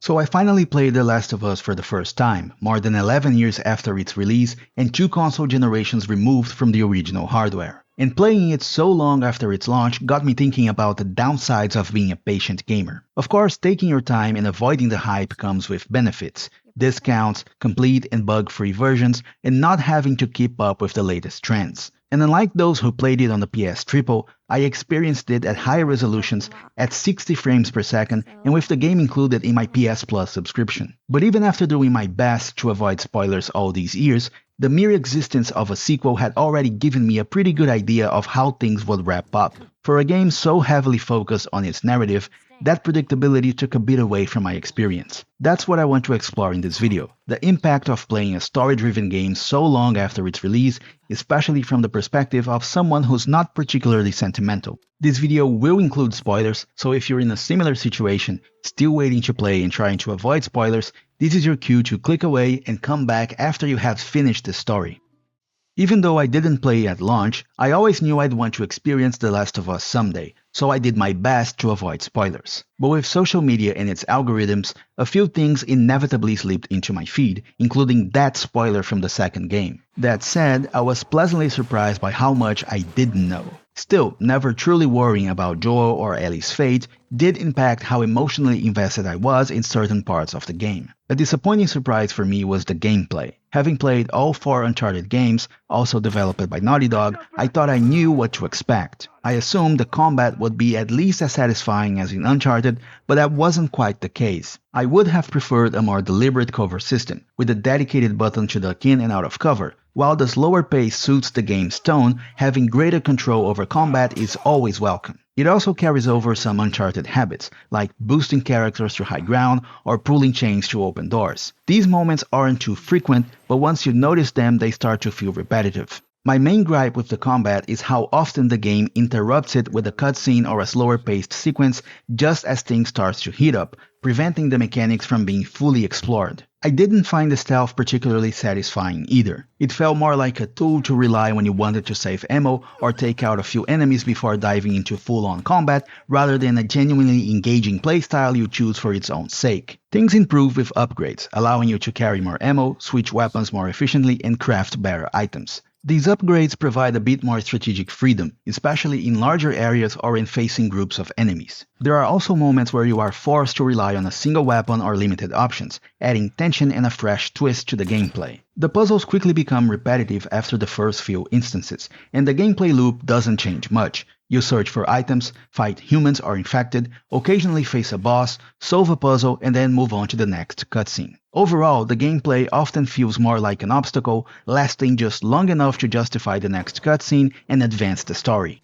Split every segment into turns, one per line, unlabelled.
So I finally played The Last of Us for the first time, more than 11 years after its release and 2 console generations removed from the original hardware. And playing it so long after its launch got me thinking about the downsides of being a patient gamer. Of course, taking your time and avoiding the hype comes with benefits: discounts, complete and bug-free versions, and not having to keep up with the latest trends. And unlike those who played it on the PS Triple, I experienced it at higher resolutions, at 60 frames per second, and with the game included in my PS Plus subscription. But even after doing my best to avoid spoilers all these years, the mere existence of a sequel had already given me a pretty good idea of how things would wrap up. For a game so heavily focused on its narrative, that predictability took a bit away from my experience. That's what I want to explore in this video: the impact of playing a story-driven game so long after its release, especially from the perspective of someone who's not particularly sentimental. This video will include spoilers, so if you're in a similar situation, still waiting to play and trying to avoid spoilers, this is your cue to click away and come back after you have finished the story. Even though I didn't play at launch, I always knew I'd want to experience The Last of Us someday, so I did my best to avoid spoilers. But with social media and its algorithms, a few things inevitably slipped into my feed, including that spoiler from the second game. That said, I was pleasantly surprised by how much I didn't know. Still, never truly worrying about Joel or Ellie's fate did impact how emotionally invested I was in certain parts of the game. A disappointing surprise for me was the gameplay. Having played all 4 Uncharted games, also developed by Naughty Dog, I thought I knew what to expect. I assumed the combat would be at least as satisfying as in Uncharted, but that wasn't quite the case. I would have preferred a more deliberate cover system, with a dedicated button to duck in and out of cover. While the slower pace suits the game's tone, having greater control over combat is always welcome. It also carries over some Uncharted habits, like boosting characters to high ground or pulling chains to open doors. These moments aren't too frequent, but once you notice them, they start to feel repetitive. My main gripe with the combat is how often the game interrupts it with a cutscene or a slower paced sequence just as things start to heat up, preventing the mechanics from being fully explored. I didn't find the stealth particularly satisfying either. It felt more like a tool to rely when you wanted to save ammo or take out a few enemies before diving into full-on combat, rather than a genuinely engaging playstyle you choose for its own sake. Things improve with upgrades, allowing you to carry more ammo, switch weapons more efficiently, and craft better items. These upgrades provide a bit more strategic freedom, especially in larger areas or in facing groups of enemies. There are also moments where you are forced to rely on a single weapon or limited options, adding tension and a fresh twist to the gameplay. The puzzles quickly become repetitive after the first few instances, and the gameplay loop doesn't change much. You search for items, fight humans or infected, occasionally face a boss, solve a puzzle, and then move on to the next cutscene. Overall, the gameplay often feels more like an obstacle, lasting just long enough to justify the next cutscene and advance the story.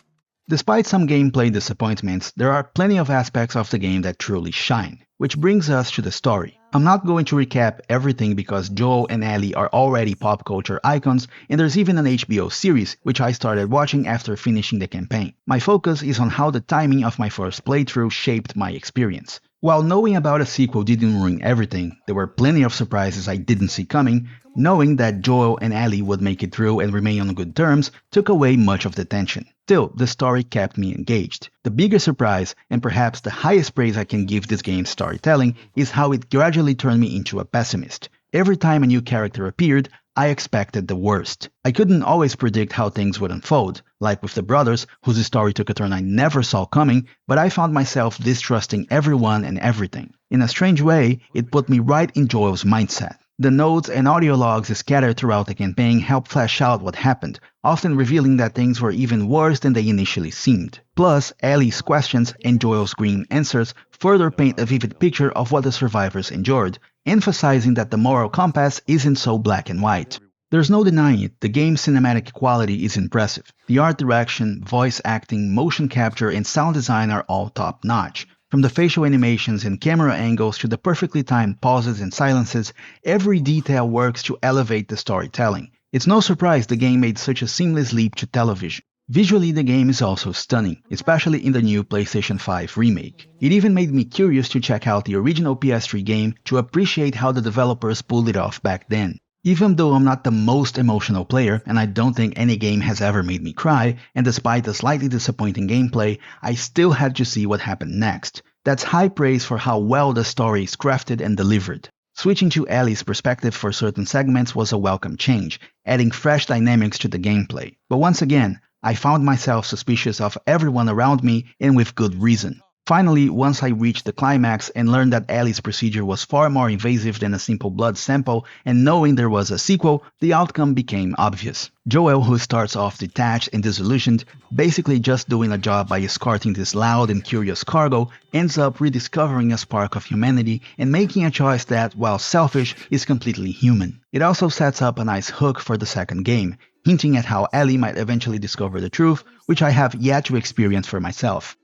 Despite some gameplay disappointments, there are plenty of aspects of the game that truly shine. Which brings us to the story. I'm not going to recap everything because Joel and Ellie are already pop culture icons, and there's even an HBO series, which I started watching after finishing the campaign. My focus is on how the timing of my first playthrough shaped my experience. While knowing about a sequel didn't ruin everything, there were plenty of surprises I didn't see coming. Knowing that Joel and Ellie would make it through and remain on good terms took away much of the tension. Still, the story kept me engaged. The bigger surprise, and perhaps the highest praise I can give this game's storytelling, is how it gradually turned me into a pessimist. Every time a new character appeared, I expected the worst. I couldn't always predict how things would unfold, like with the brothers, whose story took a turn I never saw coming, but I found myself distrusting everyone and everything. In a strange way, it put me right in Joel's mindset. The notes and audio logs scattered throughout the campaign helped flesh out what happened, often revealing that things were even worse than they initially seemed. Plus, Ellie's questions and Joel's grim answers further paint a vivid picture of what the survivors endured, emphasizing that the moral compass isn't so black and white. There's no denying it, the game's cinematic quality is impressive. The art direction, voice acting, motion capture, and sound design are all top-notch. From the facial animations and camera angles to the perfectly timed pauses and silences, every detail works to elevate the storytelling. It's no surprise the game made such a seamless leap to television. Visually, the game is also stunning, especially in the new PlayStation 5 remake. It even made me curious to check out the original PS3 game to appreciate how the developers pulled it off back then. Even though I'm not the most emotional player, and I don't think any game has ever made me cry, and despite the slightly disappointing gameplay, I still had to see what happened next. That's high praise for how well the story is crafted and delivered. Switching to Ellie's perspective for certain segments was a welcome change, adding fresh dynamics to the gameplay. But once again, I found myself suspicious of everyone around me, and with good reason. Finally, once I reached the climax and learned that Ellie's procedure was far more invasive than a simple blood sample, and knowing there was a sequel, the outcome became obvious. Joel, who starts off detached and disillusioned, basically just doing a job by escorting this loud and curious cargo, ends up rediscovering a spark of humanity and making a choice that, while selfish, is completely human. It also sets up a nice hook for the second game, hinting at how Ellie might eventually discover the truth, which I have yet to experience for myself.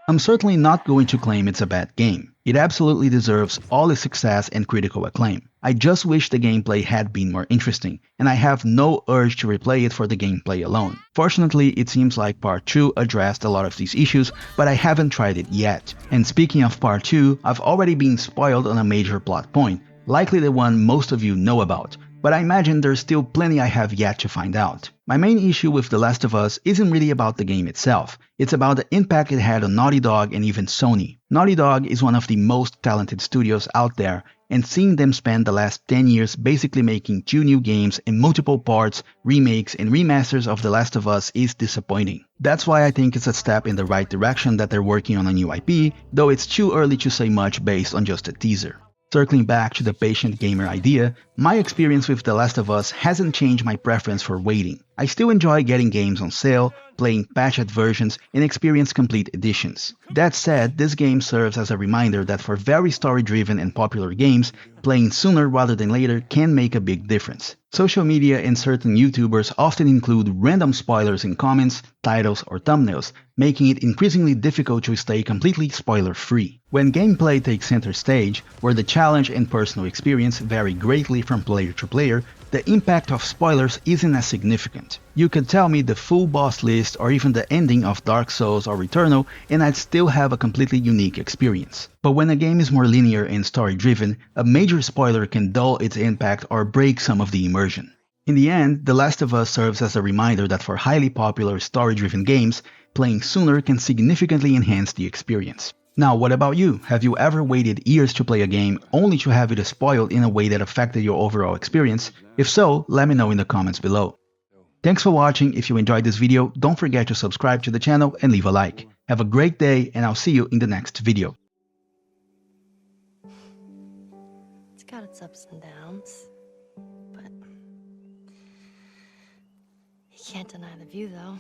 I'm certainly not going to claim it's a bad game. It absolutely deserves all its success and critical acclaim. I just wish the gameplay had been more interesting, and I have no urge to replay it for the gameplay alone. Fortunately, it seems like Part 2 addressed a lot of these issues, but I haven't tried it yet. And speaking of Part 2, I've already been spoiled on a major plot point, likely the one most of you know about, but I imagine there's still plenty I have yet to find out. My main issue with The Last of Us isn't really about the game itself, it's about the impact it had on Naughty Dog and even Sony. Naughty Dog is one of the most talented studios out there, and seeing them spend the last 10 years basically making 2 new games and multiple parts, remakes, and remasters of The Last of Us is disappointing. That's why I think it's a step in the right direction that they're working on a new IP, though it's too early to say much based on just a teaser. Circling back to the patient gamer idea, my experience with The Last of Us hasn't changed my preference for waiting. I still enjoy getting games on sale, playing patched versions, and experience complete editions. That said, this game serves as a reminder that for very story-driven and popular games, playing sooner rather than later can make a big difference. Social media and certain YouTubers often include random spoilers in comments, titles, or thumbnails, making it increasingly difficult to stay completely spoiler-free. When gameplay takes center stage, where the challenge and personal experience vary greatly from player to player, the impact of spoilers isn't as significant. You could tell me the full boss list or even the ending of Dark Souls or Returnal and I'd still have a completely unique experience. But when a game is more linear and story-driven, a major spoiler can dull its impact or break some of the immersion. In the end, The Last of Us serves as a reminder that for highly popular story-driven games, playing sooner can significantly enhance the experience. Now, what about you? Have you ever waited years to play a game only to have it spoiled in a way that affected your overall experience? If so, let me know in the comments below. Thanks for watching. If you enjoyed this video, don't forget to subscribe to the channel and leave a like. Have a great day, and I'll see you in the next video.
It's got its ups and downs, but you can't deny the view, though.